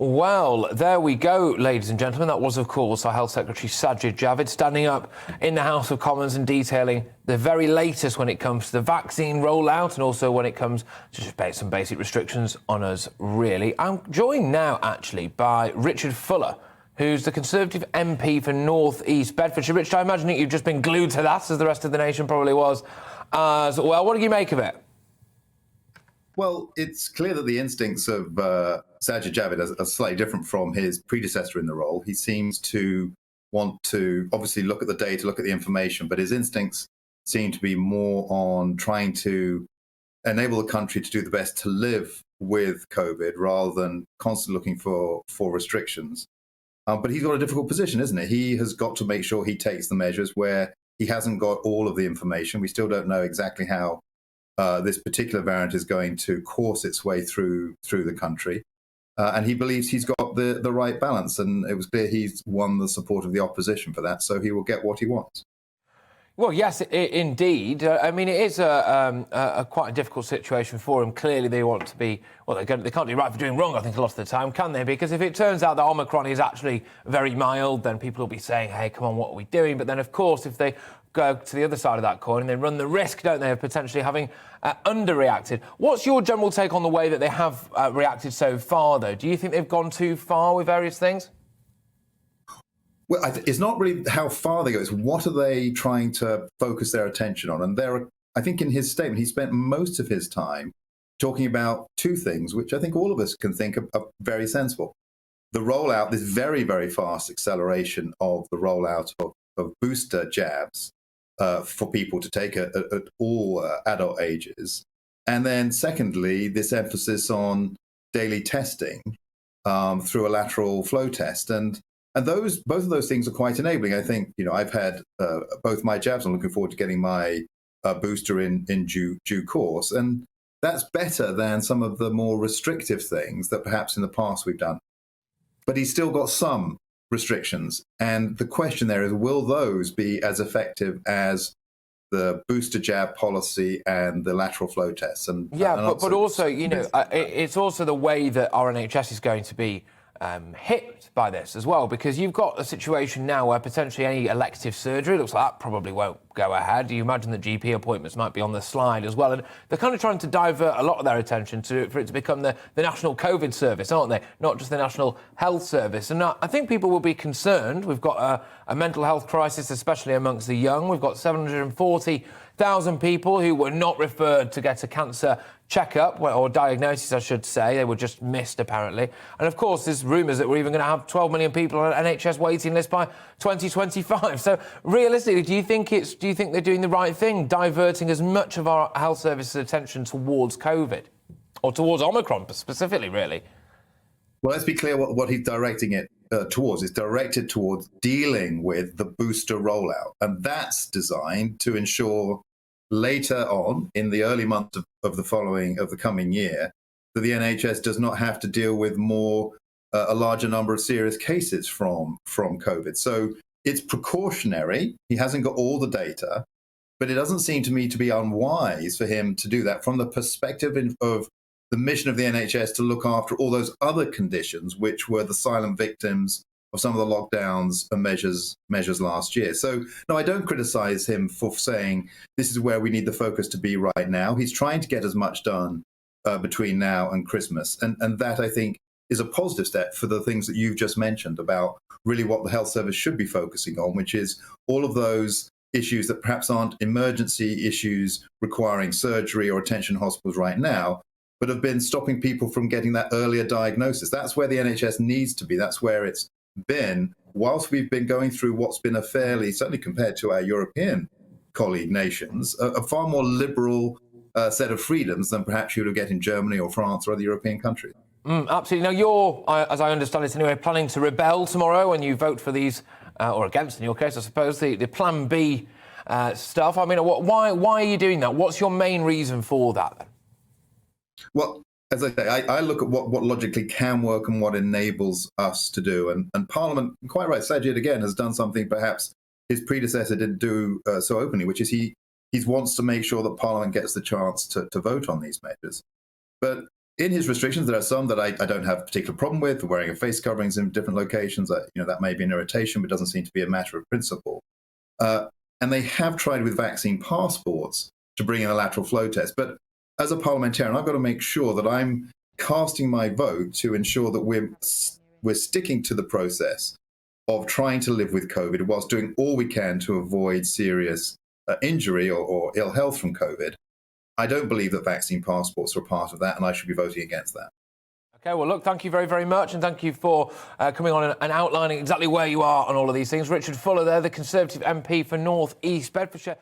Well, there we go, ladies and gentlemen. That was, of course, our Health Secretary Sajid Javid standing up in the House of Commons and detailing the very latest when it comes to the vaccine rollout and also when it comes to just some basic restrictions on us, really. I'm joined now, actually, by Richard Fuller, who's the Conservative MP for North East Bedfordshire. Richard, I imagine that you've just been glued to that, as the rest of the nation probably was as well. What do you make of it? Well, it's clear that the instincts of Sajid Javid are slightly different from his predecessor in the role. He seems to want to obviously look at the data, look at the information, but his instincts seem to be more on trying to enable the country to do the best to live with COVID rather than constantly looking for restrictions. But he's got a difficult position, isn't it? He has got to make sure he takes the measures where he hasn't got all of the information. We still don't know exactly how this particular variant is going to course its way through the country. And he believes he's got the right balance. And it was clear he's won the support of the opposition for that, so he will get what he wants. Well, yes, indeed. I mean, it is a quite a difficult situation for him. Clearly, they want to be, well, they can't do right for doing wrong, I think, a lot of the time, can they? Because if it turns out that Omicron is actually very mild, then people will be saying, hey, come on, what are we doing? But then, of course, if they go to the other side of that coin, and they run the risk, don't they, of potentially having underreacted. What's your general take on the way that they have reacted so far, though? Do you think they've gone too far with various things? Well, it's not really how far they go. It's what are they trying to focus their attention on? And I think in his statement, he spent most of his time talking about two things, which I think all of us can think are very sensible. The rollout, this very, very fast acceleration of the rollout of booster jabs for people to take at all adult ages. And then secondly, this emphasis on daily testing through a lateral flow test. And both of those things are quite enabling. I think, I've had both my jabs. I'm looking forward to getting my booster in due course. And that's better than some of the more restrictive things that perhaps in the past we've done. But he's still got some restrictions. And the question there is, will those be as effective as the booster jab policy and the lateral flow tests? But also, it's also the way that our NHS is going to be hit by this as well, because you've got a situation now where potentially any elective surgery looks like that probably won't go ahead. You imagine that GP appointments might be on the slide as well, and they're kind of trying to divert a lot of their attention for it to become the National COVID Service, aren't they? Not just the National Health Service. And I think people will be concerned. We've got a mental health crisis, especially amongst the young. We've got 740,000 people who were not referred to get a cancer checkup, or diagnosis, I should say. They were just missed, apparently. And, of course, there's rumours that we're even going to have 12 million people on an NHS waiting list by 2025. So, realistically, do you think they're doing the right thing, diverting as much of our health services' attention towards COVID, or towards Omicron specifically, really? Well, let's be clear what he's directing it towards. It's directed towards dealing with the booster rollout. And that's designed to ensure later on, in the early months of the coming year, that the NHS does not have to deal with a larger number of serious cases from COVID. So it's precautionary. He hasn't got all the data, but it doesn't seem to me to be unwise for him to do that from the perspective of the mission of the NHS to look after all those other conditions, which were the silent victims of some of the lockdowns and measures last year. So, no, I don't criticize him for saying this is where we need the focus to be right now. He's trying to get as much done between now and Christmas. And that, I think, is a positive step for the things that you've just mentioned about really what the health service should be focusing on, which is all of those issues that perhaps aren't emergency issues requiring surgery or attention in hospitals right now, but have been stopping people from getting that earlier diagnosis. That's where the NHS needs to be. That's where it's been whilst we've been going through what's been a fairly, certainly compared to our European colleague nations, a far more liberal set of freedoms than perhaps you would get in Germany or France or other European countries. Absolutely. Now, you're, as I understand it anyway, planning to rebel tomorrow when you vote for these, or against, in your case, I suppose, the Plan B stuff. I mean, why are you doing that? What's your main reason for that, then? Well, as I say, I look at what logically can work and what enables us to do. And Parliament, quite right, Sajid, again, has done something perhaps his predecessor didn't do so openly, which is he wants to make sure that Parliament gets the chance to vote on these measures. But in his restrictions, there are some that I don't have a particular problem with. Wearing a face coverings in different locations, that may be an irritation, but doesn't seem to be a matter of principle. And they have tried with vaccine passports to bring in a lateral flow test. But as a parliamentarian, I've got to make sure that I'm casting my vote to ensure that we're sticking to the process of trying to live with COVID whilst doing all we can to avoid serious injury or ill health from COVID. I don't believe that vaccine passports are a part of that, and I should be voting against that. OK, well, look, thank you very, very much, and thank you for coming on and outlining exactly where you are on all of these things. Richard Fuller there, the Conservative MP for North East Bedfordshire.